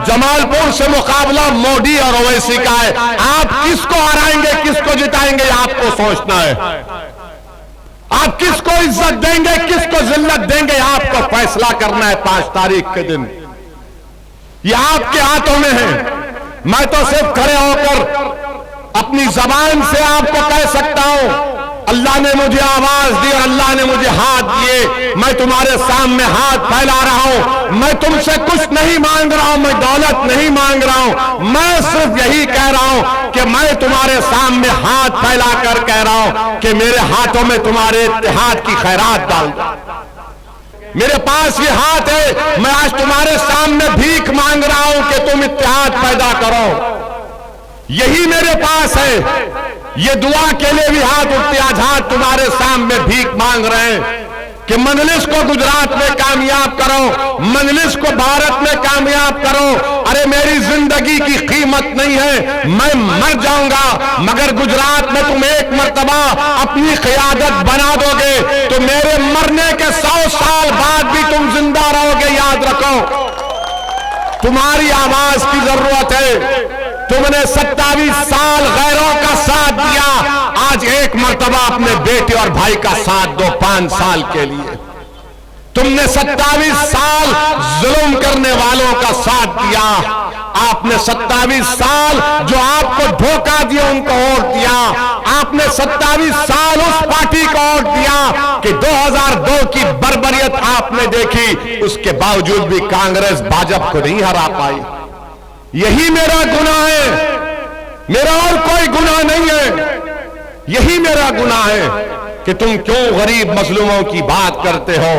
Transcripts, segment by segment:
जमालपुर से मुकाबला मोदी और ओवैसी का है। आप किसको हराएंगे, किसको जिताएंगे, आपको सोचना है। आप किसको इज्जत देंगे, किसको जिल्लत देंगे, आपको फैसला करना है 5 तारीख के दिन। ये आपके हाथों में है। मैं तो सिर्फ खड़े होकर अपनी जबान से आपको कह सकता हूं, अल्लाह ने मुझे आवाज दी और अल्लाह ने मुझे हाथ दिए। मैं तुम्हारे सामने हाथ फैला रहा हूं। मैं तुमसे कुछ नहीं मांग रहा हूं, मैं दौलत नहीं मांग रहा हूं। मैं सिर्फ यही कह रहा हूं कि मैं तुम्हारे सामने हाथ फैला कर कह रहा हूं कि मेरे हाथों में तुम्हारे इत्तेहाद की खैरात डाल दो। मेरे पास ये हाथ है। मैं आज तुम्हारे सामने भीख मांग रहा हूं कि तुम इत्तेहाद पैदा करो। यही मेरे पास है। ये दुआ के लिए भी हाथ उठते, आज हाथ तुम्हारे सामने भीख मांग रहे हैं कि मजलिस को गुजरात में कामयाब करो, मजलिस को भारत में कामयाब करो। अरे मेरी जिंदगी की कीमत नहीं है, मैं मर जाऊंगा, मगर गुजरात में तुम एक मर्तबा अपनी क़यादत बना दोगे तो मेरे मरने के 100 साल बाद भी तुम जिंदा रहोगे। याद रखो, तुम्हारी आवाज की जरूरत है। तुमने 27 साल गैरों का साथ दिया, आज एक मर्तबा अपने बेटे और भाई का साथ दो 5 साल के लिए। तुमने 27 साल जुल्म करने वालों का साथ दिया। आपने 27 साल जो आपको धोखा दिया उनको वोट दिया। आपने 27 साल उस पार्टी को वोट दिया कि 2002 की बर्बरियत आपने देखी, उसके बावजूद भी कांग्रेस भाजपा को नहीं हरा पाई। यही मेरा गुनाह है, मेरा और कोई गुनाह नहीं है। यही मेरा गुनाह है कि तुम क्यों गरीब मजलूमों की बात करते हो,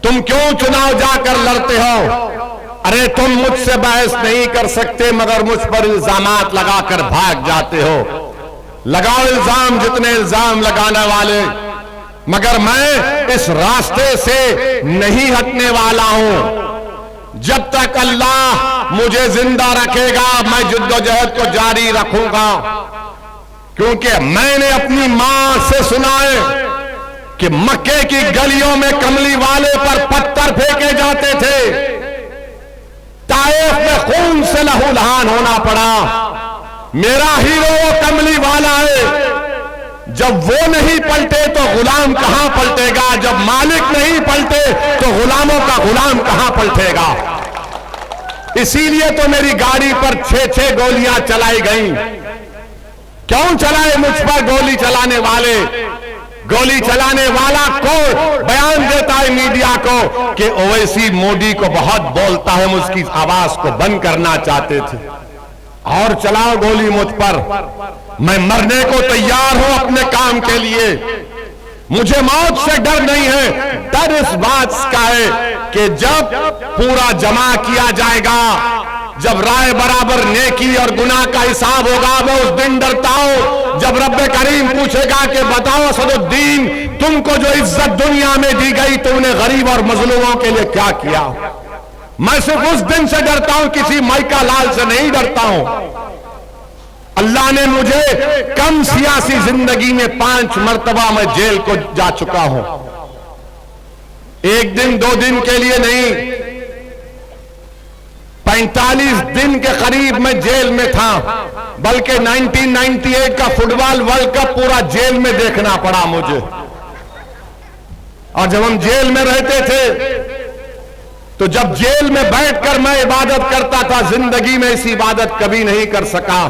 तुम क्यों चुनाव जाकर लड़ते हो। अरे तुम मुझसे बहस नहीं कर सकते मगर मुझ पर इल्जामात लगाकर भाग जाते हो। लगाओ इल्जाम, जितने इल्जाम लगाने वाले, मगर मैं इस रास्ते से नहीं हटने वाला हूं। जब तक अल्लाह मुझे जिंदा रखेगा मैं जिद्दोजहद को जारी रखूंगा, क्योंकि मैंने अपनी मां से सुना है कि मक्के की गलियों में कमली वाले पर पत्थर फेंके जाते थे। ताइफ में खून से लहूलुहान होना पड़ा। मेरा हीरो वो कमली वाला है। जब वो नहीं पलटे तो गुलाम कहां पलटेगा, जब मालिक नहीं पलटे तो गुलामों का गुलाम कहां पलटेगा। इसीलिए तो मेरी गाड़ी पर 6-6 गोलियां चलाई गईं। क्यों चलाए मुझ पर गोली चलाने वाले? गोली चलाने वाला को बयान देता है मीडिया को कि ओवैसी मोदी को बहुत बोलता है, हम उसकी आवाज को बंद करना चाहते थे। और चलाओ गोली मुझ पर, मैं मरने को तैयार हूं अपने काम के लिए। मुझे मौत से डर नहीं है। डर इस बात का है कि जब पूरा जमा किया जाएगा, जब राय बराबर नेकी और गुनाह का हिसाब होगा, मैं उस दिन डरता हूं जब रब्बे करीम पूछेगा कि बताओ असदुद्दीन, तुमको जो इज्जत दुनिया में दी गई तुमने गरीब और मजलूमों के लिए क्या किया। मैं सिर्फ उस दिन से डरता हूं, किसी माइका लाल से नहीं डरता हूं। अल्लाह ने मुझे कम सियासी जिंदगी में 5 मर्तबा मैं जेल को जा चुका हूं। 1 दिन 2 दिन के लिए नहीं, 45 दिन के करीब मैं जेल में था। बल्कि 1998 का फुटबॉल वर्ल्ड कप पूरा जेल में देखना पड़ा मुझे। और जब हम जेल में रहते थे तो जब जेल में बैठकर मैं इबादत करता था, जिंदगी में ऐसी इबादत कभी नहीं कर सका।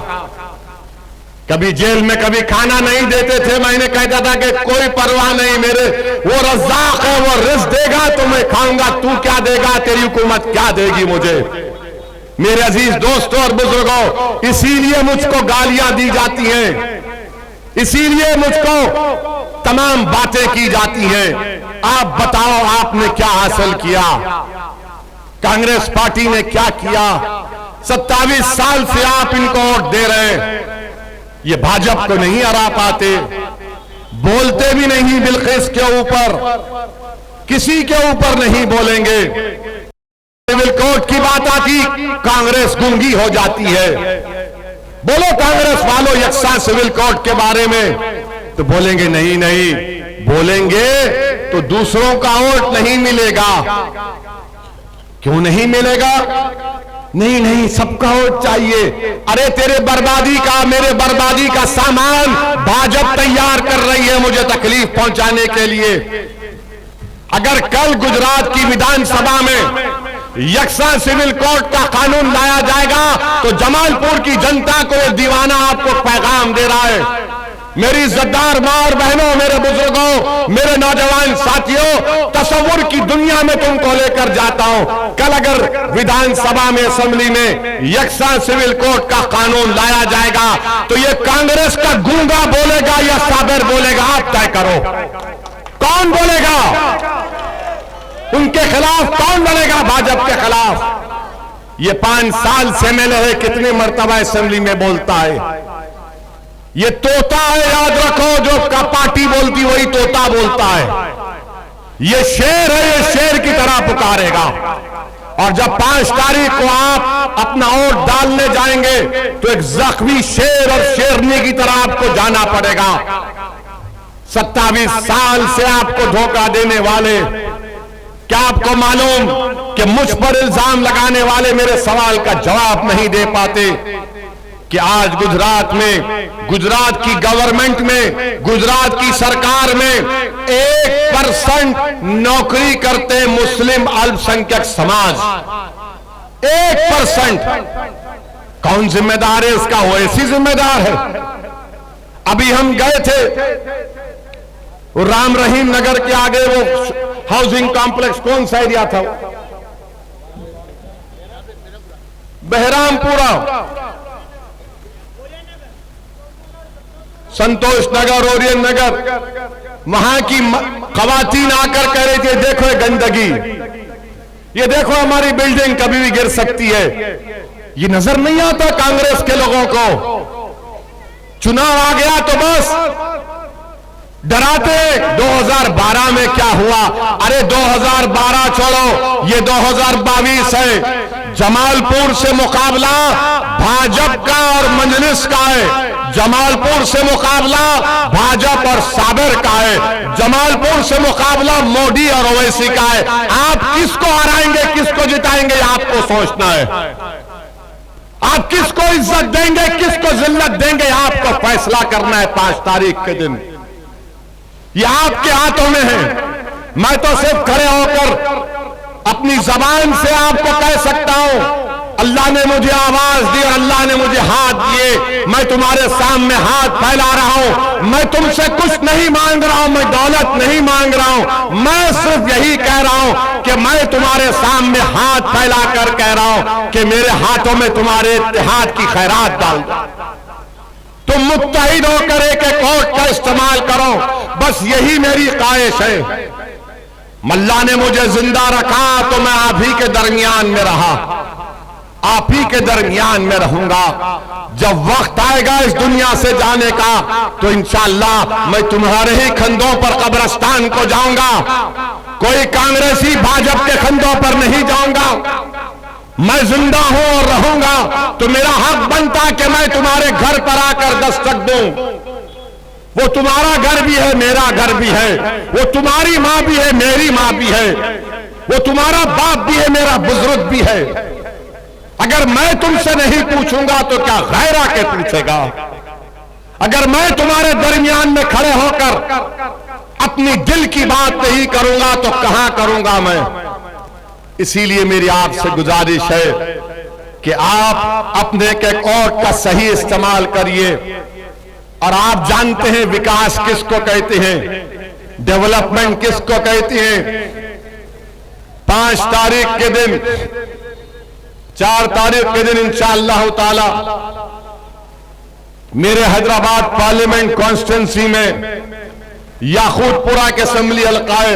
कभी जेल में कभी खाना नहीं देते थे, मैंने कहता था कि कोई परवाह नहीं, मेरे वो रज़्ज़ाक़ है, वो रिज़्क़ देगा तो मैं खाऊंगा, तू क्या देगा, तेरी हुकूमत क्या देगी मुझे। मेरे अजीज दोस्तों और बुजुर्गों, इसीलिए मुझको गालियां दी जाती हैं, इसीलिए मुझको तमाम बातें की जाती हैं। आप बताओ आपने क्या हासिल किया, कांग्रेस पार्टी ने क्या किया। 27 साल से आप इनको वोट दे रहे हैं, ये भाजपा को नहीं हरा पाते, बोलते भी नहीं बिल्किस के ऊपर, किसी के ऊपर नहीं बोलेंगे। सिविल कोड की बात आती कांग्रेस गूंगी हो जाती है। बोलो कांग्रेस वालों यकसा सिविल कोड के बारे में, तो बोलेंगे नहीं नहीं, बोलेंगे तो दूसरों का वोट नहीं मिलेगा। क्यों नहीं मिलेगा? नहीं नहीं, सबका वोट चाहिए। अरे तेरे बर्बादी का, मेरे बर्बादी का सामान भाजपा तैयार कर रही है मुझे तकलीफ पहुंचाने के लिए। अगर कल गुजरात की विधानसभा में यकसा सिविल कोड का कानून लाया जाएगा तो जमालपुर की जनता को ये दीवाना आपको पैगाम दे रहा है। मेरी इज्जतदार मां और बहनों, मेरे बुजुर्गों, मेरे नौजवान साथियों, तस्वुर की दुनिया में तुमको लेकर जाता हूं। कल अगर विधानसभा में, असेंबली में यकसा सिविल कोड का कानून लाया जाएगा तो ये कांग्रेस का गूंगा बोलेगा या साबिर बोलेगा, आप तय करो। कौन बोलेगा? उनके खिलाफ कौन लड़ेगा? भाजपा के खिलाफ। ये 5 साल से एमएलए है, कितने मर्तबा असेंबली में बोलता है। ये तोता है, याद रखो, जो का पार्टी बोलती वही तोता बोलता है। ये शेर है, ये शेर की तरह पुकारेगा। और जब 5 तारीख को आप अपना वोट डालने जाएंगे तो एक जख्मी शेर और शेरनी की तरह आपको जाना पड़ेगा। 27 साल से आपको धोखा देने वाले, क्या आपको मालूम कि मुझ पर इल्जाम लगाने वाले मेरे सवाल का जवाब नहीं दे पाते कि आज गुजरात में, गुजरात की गवर्नमेंट में, गुजरात की सरकार में 1% नौकरी करते मुस्लिम अल्पसंख्यक समाज। 1%। कौन जिम्मेदार है इसका? वो ऐसी जिम्मेदार है। अभी हम गए थे राम रहीम नगर के आगे, वो हाउसिंग कॉम्प्लेक्स कौन सा एरिया था? बहरामपुरा, संतोष नगर, ओरियन नगर। वहां की खवातीन आकर कह रही थी देखो ये गंदगी, ये देखो हमारी बिल्डिंग कभी भी गिर सकती है। ये नजर नहीं आता कांग्रेस के लोगों को। चुनाव आ गया तो बस डराते। 2012 में क्या हुआ? अरे 2012 छोड़ो, ये 2022 है। जमालपुर से मुकाबला भाजपा का और मजलिस का है। जमालपुर से मुकाबला भाजपा और साबिर का है। जमालपुर से मुकाबला मोदी और ओवैसी का है। आप किसको हराएंगे, किसको जिताएंगे, आपको सोचना है। आप किसको इज्जत देंगे, किसको जिल्लत देंगे, आपको फैसला करना है 5 तारीख के दिन। ये आपके हाथों में है। मैं तो सिर्फ खड़े होकर अपनी जबान से आपको कह सकता हूं, अल्लाह ने मुझे आवाज दी और अल्लाह ने मुझे हाथ दिए। मैं तुम्हारे सामने हाथ फैला रहा हूं। मैं तुमसे कुछ नहीं मांग रहा हूं, मैं दौलत नहीं मांग रहा हूं। मैं सिर्फ यही कह रहा हूं कि मैं तुम्हारे सामने हाथ फैलाकर कह रहा हूं कि मेरे हाथों में तुम्हारे इत्तेहाद की खैरात डाल दो। तुम मुत्तहिद होकर एक वोट का इस्तेमाल करो, बस यही मेरी ख्वाहिश है। मल्ला ने मुझे जिंदा रखा तो मैं आप ही के दरमियान में रहा, आप ही के दरमियान में रहूंगा। जब वक्त आएगा इस दुनिया से जाने का तो इंशाअल्लाह मैं तुम्हारे ही कंधों पर कब्रिस्तान को जाऊंगा। कोई कांग्रेसी भाजपा के कंधों पर नहीं जाऊंगा। मैं जिंदा हूं और रहूंगा तो मेरा हक बनता कि मैं तुम्हारे घर पर आकर दस्तक दूं। वो तुम्हारा घर भी है, मेरा घर भी है। वो तुम्हारी मां भी है, मेरी मां भी है। वो तुम्हारा बाप भी है, मेरा बुजुर्ग भी है। अगर मैं तुमसे नहीं पूछूंगा तो क्या गैर आके पूछेगा? अगर मैं तुम्हारे दरमियान में खड़े होकर अपनी दिल की बात नहीं करूंगा तो कहां करूंगा मैं? इसीलिए मेरी आपसे गुजारिश है कि आप अपने के वोट का सही इस्तेमाल करिए। और आप जानते हैं विकास किसको कहते हैं, डेवलपमेंट किसको कहते हैं। 5 तारीख के दिन, 4 तारीख के दिन इंशाअल्लाह ताला मेरे हैदराबाद पार्लियामेंट कॉन्स्टिट्यूंसी में याकूतपुरा के असेंबली हल्काए,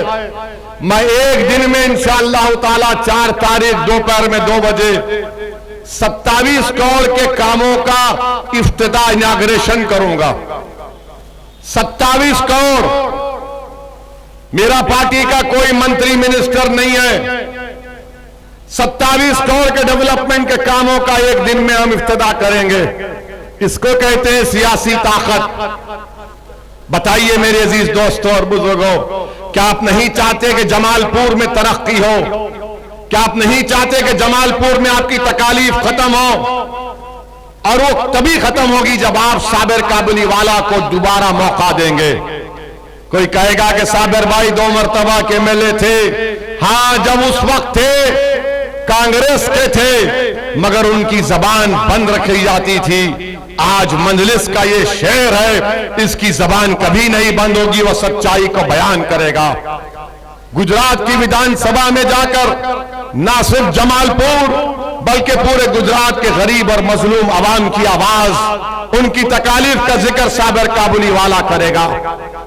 मैं एक दिन में इंशाअल्लाह ताला 4 तारीख दोपहर में 2 बजे 27 करोड़ के कामों का इफ्तिताह, इनाग्रेशन करूंगा। 27 करोड़। मेरा पार्टी का कोई मंत्री मिनिस्टर नहीं है। 27 करोड़ के डेवलपमेंट के कामों का एक दिन में हम इफ्तिताह करेंगे। इसको कहते हैं सियासी ताकत। बताइए मेरे अजीज दोस्तों और बुजुर्गों, क्या आप नहीं चाहते कि जमालपुर में तरक्की हो? क्या आप नहीं चाहते कि जमालपुर में आपकी तकालीफ खत्म हो? और वो तभी खत्म होगी जब आप साबिर काबुलीवाला को दोबारा मौका देंगे। कोई कहेगा कि साबिर भाई 2 मरतबा के एमएलए थे। हां, जब उस वक्त थे कांग्रेस के थे, मगर उनकी जबान बंद रखी जाती थी। आज मजलिस का ये शेर है, इसकी जबान कभी नहीं बंद होगी, वह सच्चाई को बयान करेगा। गुजरात की विधानसभा में जाकर ना सिर्फ जमालपुर बल्कि पूरे गुजरात के गरीब और मजलूम आवाम की आवाज, उनकी तकालीफ का जिक्र साबिर काबुलीवाला करेगा।